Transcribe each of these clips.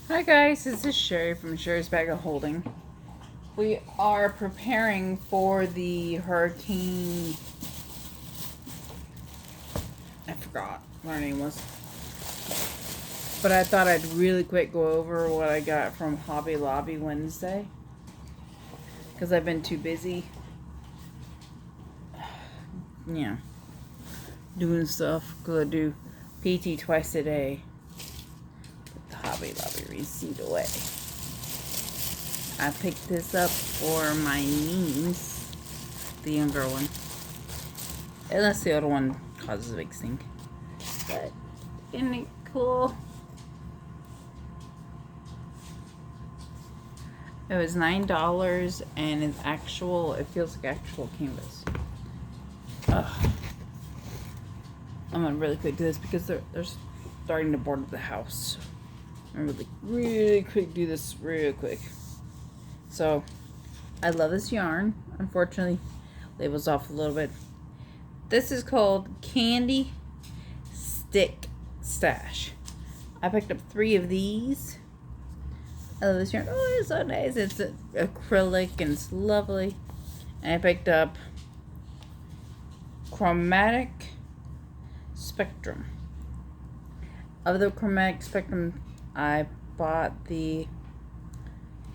Hi guys, this is Sherry from Sherry's Bag of Holding. We are preparing for the hurricane. I forgot what her name was. But I thought I'd really quick go over what I got from Hobby Lobby Wednesday. Because I've been too busy. Yeah. Doing stuff. Because I do PT twice a day. Put the Hobby Lobby receipt away. I picked this up for my niece, the younger one. Unless the other one causes a big stink. But isn't it cool? It was $9 and it's actual, it feels like actual canvas. Ugh. I'm gonna really quick do this because they're starting to board the house. I'm really quick do this real quick. So, I love this yarn. Unfortunately, label's off a little bit. This is called Candy Stick Stash. I picked up 3 of these. I love this yarn. Oh, it's so nice. It's acrylic and it's lovely. And I picked up Chromatic Spectrum. Of the Chromatic Spectrum, I bought the...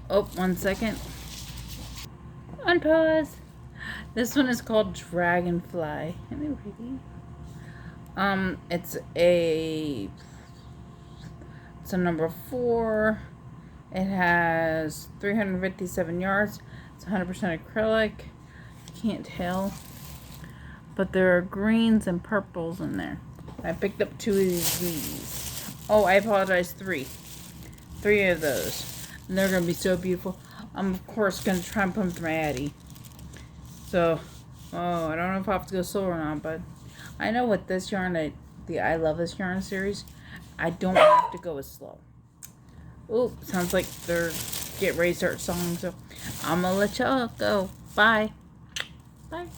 Oh, 1 second. Unpause. This one is called Dragonfly. Isn't it pretty? It's a number 4. It has 357 yards. It's 100% acrylic. You can't tell. But there are greens and purples in there. I picked up 2 of these. Oh, I apologize, 3. 3 of those. And they're going to be so beautiful. I'm, of course, going to try and put them through my Addy. So, I don't know if I have to go slow or not, but I know with this yarn, the I Love This Yarn series, I don't have to go as slow. Ooh, sounds like they're getting ready to start song, so I'm going to let y'all go. Bye. Bye.